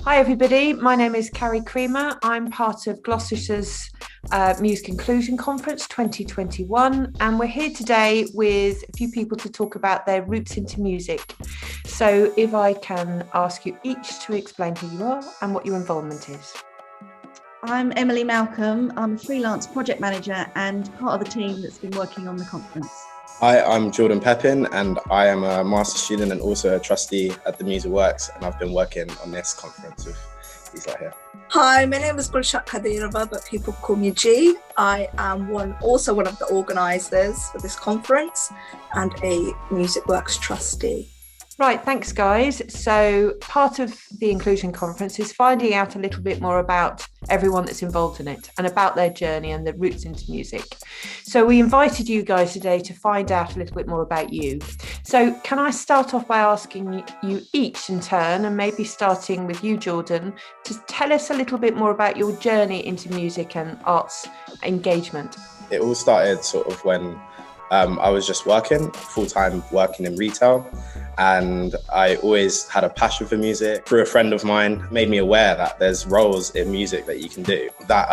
Hi everybody, my name is Carrie Creamer. I'm part of Gloucestershire's Music Inclusion Conference 2021, and we're here today with a few people to talk about their roots into music. So if I can ask you each to explain who you are and what your involvement is. I'm Emily Malcolm. I'm a freelance project manager and part of the team that's been working on the conference. Hi, I'm Jordan Pepin, and I am a master's student and also a trustee at the Music Works, and I've been working on this conference with these right here. Hi, my name is Gulshat Kadirova, but people call me G. I am also one of the organisers for this conference and a Music Works trustee. Right, thanks guys. So part of the Inclusion Conference is finding out a little bit more about everyone that's involved in it and about their journey and their roots into music. So we invited you guys today to find out a little bit more about you. So can I start off by asking you each in turn, and maybe starting with you, Jordan, to tell us a little bit more about your journey into music and arts engagement? It all started sort of when I was just working, full-time working in retail. And I always had a passion for music. Through a friend of mine, made me aware that there's roles in music that you can do that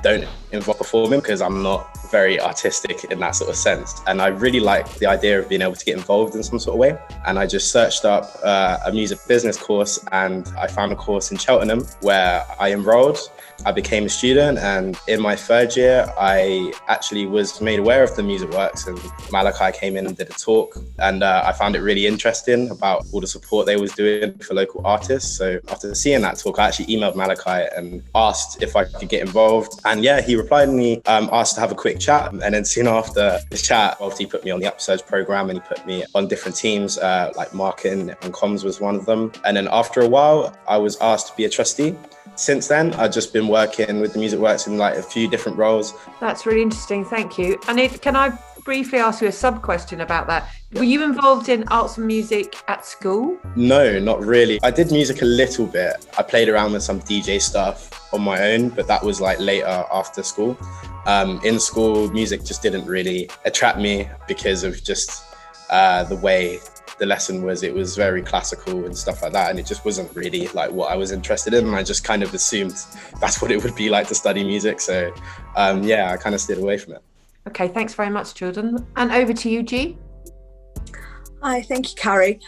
don't involve performing, because I'm not very artistic in that sort of sense. And I really liked the idea of being able to get involved in some sort of way. And I just searched up a music business course, and I found a course in Cheltenham where I enrolled. I became a student, and in my third year, I actually was made aware of the Music Works, and Malachi came in and did a talk, and I found it really interesting about all the support they was doing for local artists. So after seeing that talk, I actually emailed Malachi and asked if I could get involved. And yeah, he replied and he asked to have a quick chat. And then soon after this chat, he put me on the Upsurge program, and he put me on different teams, like marketing and comms was one of them. And then after a while, I was asked to be a trustee. Since then, I've just been working with the Music Works in like a few different roles. That's really interesting, thank you. And can I briefly ask you a sub-question about that? Were you involved in arts and music at school? No, not really. I did music a little bit. I played around with some DJ stuff on my own, but that was like later after school. In school, music just didn't really attract me because of just the way the lesson was. It was very classical and stuff like that, and it just wasn't really like what I was interested in, and I just kind of assumed that's what it would be like to study music. So I kind of stayed away from it. Okay, thanks very much, Jordan. And over to you, G. Hi, thank you, Carrie.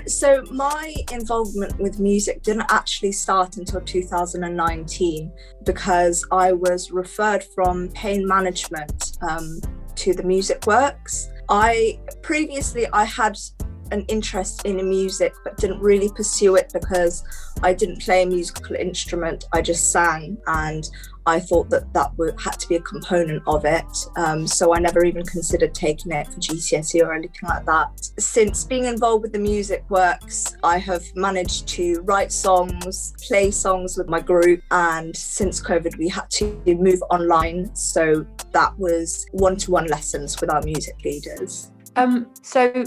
So my involvement with music didn't actually start until 2019, because I was referred from pain management to the Music Works. Previously I had an interest in music, but didn't really pursue it because I didn't play a musical instrument. I just sang, and I thought that had to be a component of it. So I never even considered taking it for GCSE or anything like that. Since being involved with the Music Works, I have managed to write songs, play songs with my group, and since COVID we had to move online, so that was one-to-one lessons with our music leaders. So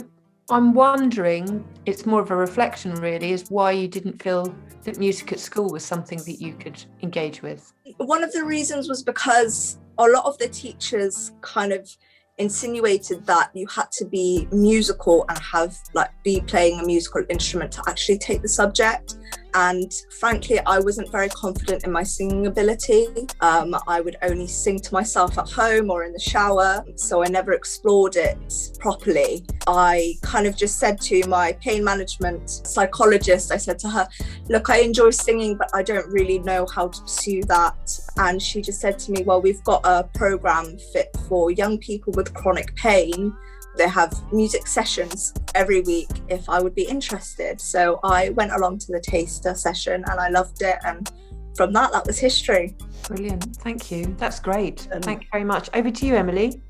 I'm wondering, it's more of a reflection really, is why you didn't feel that music at school was something that you could engage with. One of the reasons was because a lot of the teachers kind of insinuated that you had to be musical and be playing a musical instrument to actually take the subject. And frankly, I wasn't very confident in my singing ability. I would only sing to myself at home or in the shower, so I never explored it properly. I kind of just said to my pain management psychologist, I said to her, look, I enjoy singing, but I don't really know how to pursue that. And she just said to me, well, we've got a program fit for young people with chronic pain. They have music sessions every week if I would be interested. So I went along to the taster session and I loved it. And from that was history. Brilliant. Thank you. That's great. Thank you very much. Over to you, Emily.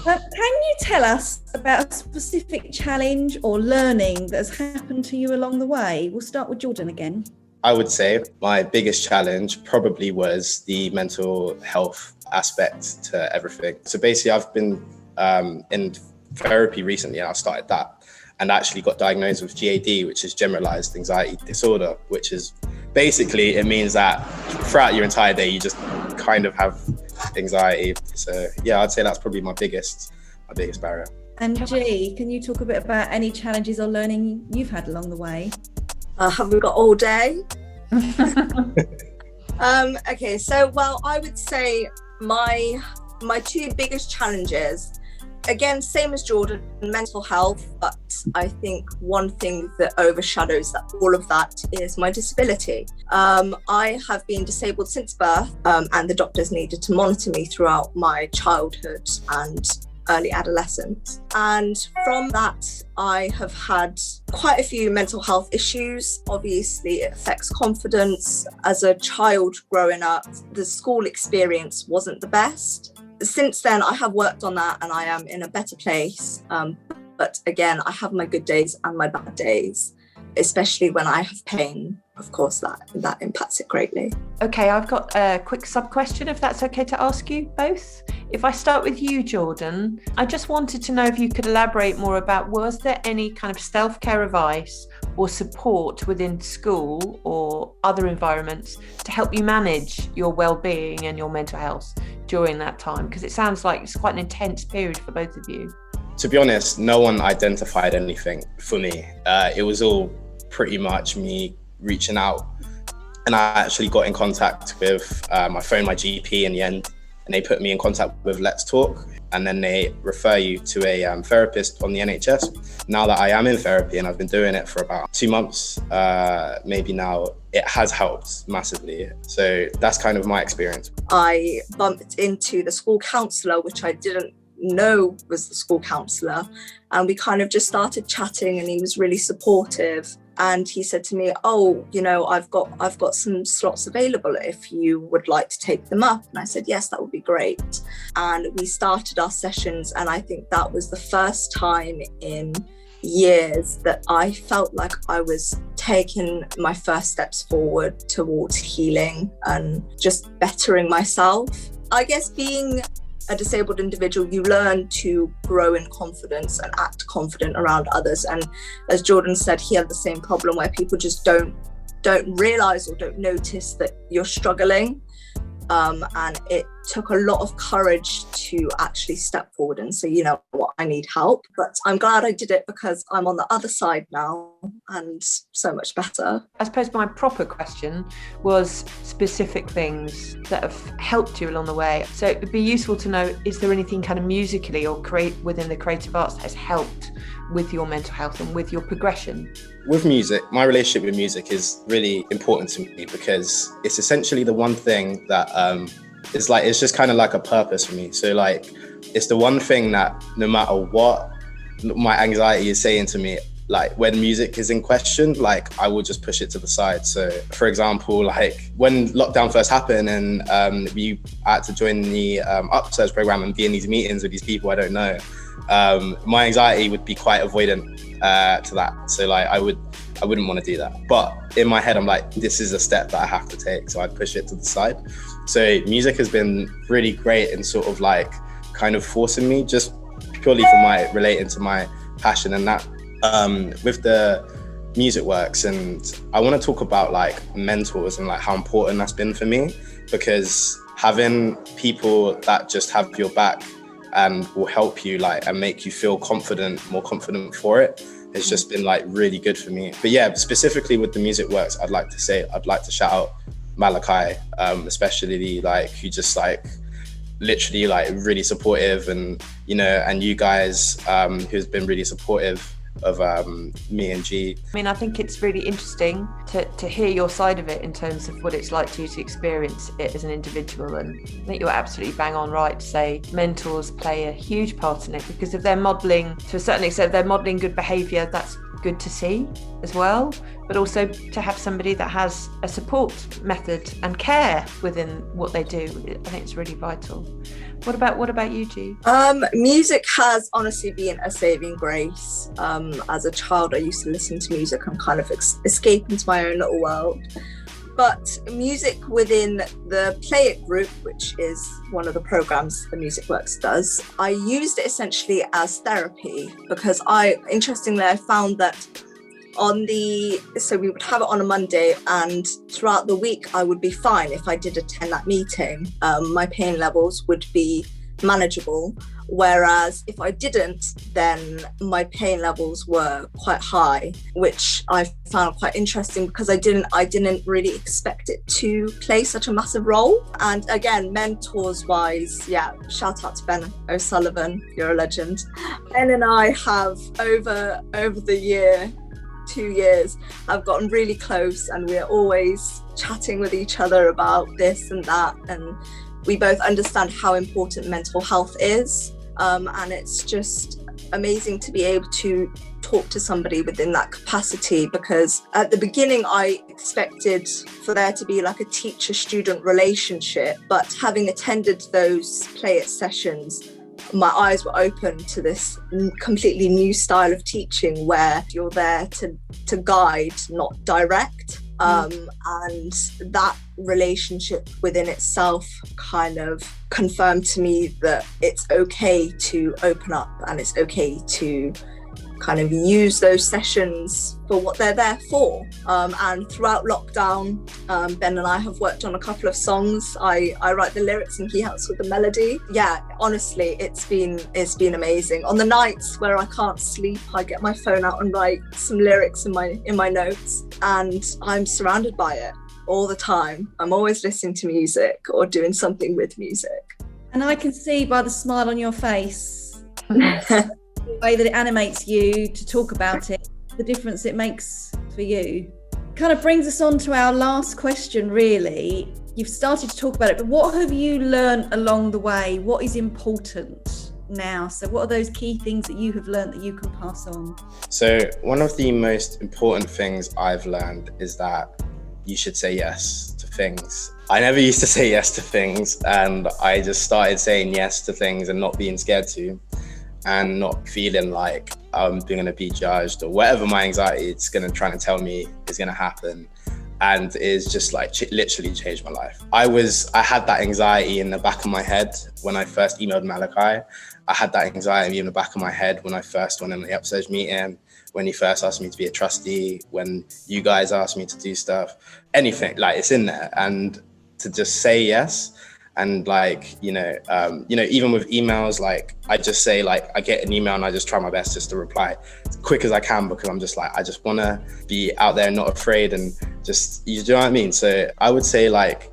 Can you tell us about a specific challenge or learning that has happened to you along the way? We'll start with Jordan again. I would say my biggest challenge probably was the mental health aspect to everything. So basically I've been in therapy recently, and I started that and actually got diagnosed with GAD, which is generalized anxiety disorder, which is basically, it means that throughout your entire day you just kind of have anxiety. So yeah, I'd say that's probably my biggest barrier. And G, can you talk a bit about any challenges or learning you've had along the way? Have we got all day? Okay, so well, I would say my two biggest challenges, again, same as Jordan, mental health, but I think one thing that overshadows all of that is my disability. I have been disabled since birth, and the doctors needed to monitor me throughout my childhood and early adolescence. And from that, I have had quite a few mental health issues. Obviously, it affects confidence. As a child growing up, the school experience wasn't the best. Since then, I have worked on that and I am in a better place. But again, I have my good days and my bad days, especially when I have pain. Of course, that impacts it greatly. Okay, I've got a quick sub-question, if that's okay to ask you both. If I start with you, Jordan, I just wanted to know if you could elaborate more about, was there any kind of self-care advice or support within school or other environments to help you manage your well-being and your mental health during that time? Because it sounds like it's quite an intense period for both of you. To be honest, no one identified anything for me. It was all pretty much me reaching out, and I actually got in contact with, I phoned my GP in the end, and they put me in contact with Let's Talk, and then they refer you to a therapist on the NHS. Now that I am in therapy and I've been doing it for about 2 months, maybe now, it has helped massively. So that's kind of my experience. I bumped into the school counsellor, which I didn't know was the school counsellor, and we kind of just started chatting, and he was really supportive. And he said to me, oh, you know, I've got some slots available if you would like to take them up. And I said, yes, that would be great. And we started our sessions. And I think that was the first time in years that I felt like I was taking my first steps forward towards healing and just bettering myself. I guess being a disabled individual, you learn to grow in confidence and act confident around others. And as Jordan said, he had the same problem where people just don't realize or don't notice that you're struggling. And it took a lot of courage to actually step forward and say, you know what, I need help. But I'm glad I did it because I'm on the other side now and so much better. I suppose my proper question was specific things that have helped you along the way. So it would be useful to know, is there anything kind of musically or within the creative arts that has helped with your mental health and with your progression? With music, my relationship with music is really important to me because it's essentially the one thing that it's just kind of like a purpose for me. So like, it's the one thing that no matter what my anxiety is saying to me, like when music is in question, like I will just push it to the side. So for example, like when lockdown first happened and I had to join the upsurge program and be in these meetings with these people I don't know, my anxiety would be quite avoidant to that. So like I wouldn't want to do that. But in my head, I'm like, this is a step that I have to take. So I push it to the side. So music has been really great in sort of like kind of forcing me just purely for relating to my passion and that with the music works. And I want to talk about like mentors and like how important that's been for me, because having people that just have your back and will help you like and make you feel more confident for it, it's just been like really good for me. But yeah, specifically with the music works, I'd like to shout out Malachi, especially like who just like literally like really supportive, and you know, and you guys who's been really supportive of me and G. I mean, I think it's really interesting to hear your side of it in terms of what it's like to experience it as an individual. And I think you're absolutely bang on right to say mentors play a huge part in it, because if they're modelling, to a certain extent, they're modelling good behaviour, that's good to see as well, but also to have somebody that has a support method and care within what they do, I think it's really vital. What about you, G? Music has honestly been a saving grace. As a child, I used to listen to music and kind of escape into my own little world. But music within the Play It group, which is one of the programs the Music Works does, I used it essentially as therapy, because interestingly, I found that so we would have it on a Monday, and throughout the week I would be fine if I did attend that meeting. My pain levels would be manageable. Whereas if I didn't, then my pain levels were quite high, which I found quite interesting because I didn't really expect it to play such a massive role. And again, mentors wise, yeah, shout out to Ben O'Sullivan, you're a legend. Ben and I have over the 2 years, have gotten really close, and we're always chatting with each other about this and that, and we both understand how important mental health is, and it's just amazing to be able to talk to somebody within that capacity, because at the beginning I expected for there to be like a teacher-student relationship, but having attended those play it sessions, my eyes were open to this completely new style of teaching where you're there to guide, not direct. And that relationship within itself kind of confirmed to me that it's okay to open up, and it's okay to kind of use those sessions for what they're there for. And throughout lockdown, Ben and I have worked on a couple of songs. I write the lyrics and he helps with the melody. Yeah, honestly, it's been amazing. On the nights where I can't sleep, I get my phone out and write some lyrics in my notes, and I'm surrounded by it all the time. I'm always listening to music or doing something with music. And I can see by the smile on your face, the way that it animates you to talk about it, the difference it makes for you. Kind of brings us on to our last question, really. You've started to talk about it, but what have you learned along the way? What is important now? So what are those key things that you have learned that you can pass on? So one of the most important things I've learned is that you should say yes to things. I never used to say yes to things, and I just started saying yes to things and not being scared to, and not feeling like I'm going to be judged or whatever my anxiety is going to try to tell me is going to happen. And it's just like literally changed my life. I had that anxiety in the back of my head when I first emailed Malachi. I had that anxiety in the back of my head when I first went in the upsurge meeting, when he first asked me to be a trustee, when you guys asked me to do stuff, anything, like it's in there. And to just say yes. And like, even with emails, like I just say, like I get an email and I just try my best just to reply as quick as I can, because I'm just like, I just want to be out there and not afraid, and just, you know what I mean? So I would say like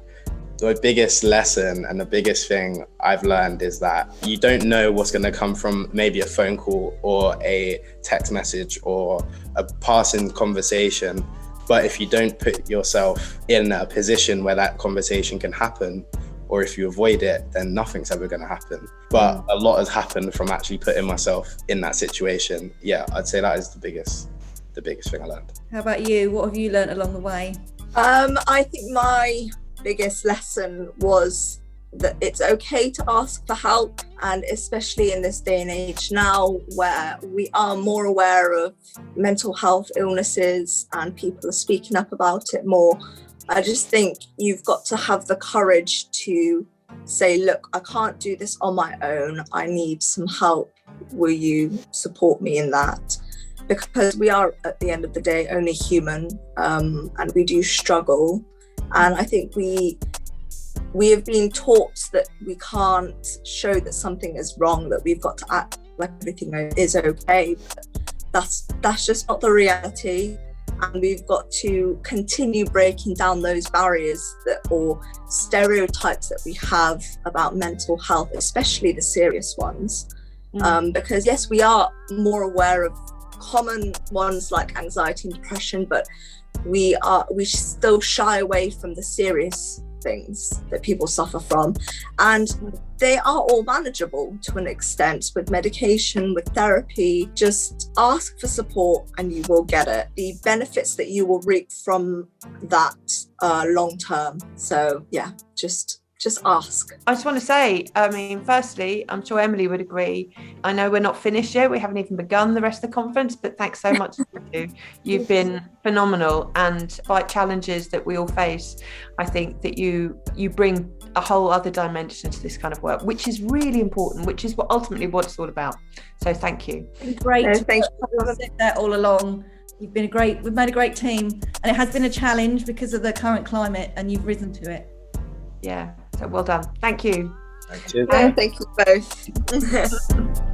the biggest lesson and the biggest thing I've learned is that you don't know what's going to come from maybe a phone call or a text message or a passing conversation. But if you don't put yourself in a position where that conversation can happen, or if you avoid it, then nothing's ever going to happen. But a lot has happened from actually putting myself in that situation. Yeah, I'd say that is the biggest thing I learned. How about you? What have you learned along the way? I think my biggest lesson was that it's okay to ask for help, and especially in this day and age now where we are more aware of mental health illnesses and people are speaking up about it more. I just think you've got to have the courage to say, look, I can't do this on my own. I need some help. Will you support me in that? Because we are, at the end of the day, only human, and we do struggle. And I think we have been taught that we can't show that something is wrong, that we've got to act like everything is okay. But that's just not the reality. And we've got to continue breaking down those barriers or stereotypes that we have about mental health, especially the serious ones. Because yes, we are more aware of common ones like anxiety and depression, but we still shy away from the serious things that people suffer from, and they are all manageable to an extent with medication, with therapy. Just ask for support and you will get it. The benefits that you will reap from that long term. So yeah, just ask. I just want to say, firstly, I'm sure Emily would agree. I know we're not finished yet. We haven't even begun the rest of the conference, but thanks so much to you. You've been phenomenal, and despite challenges that we all face, I think that you bring a whole other dimension to this kind of work, which is really important, which is ultimately what it's all about. So thank you. Great. No, thank you. I've said that all along. We've made a great team, and it has been a challenge because of the current climate, and you've risen to it. Yeah, so well done. Thank you. Cheers. Thank you both.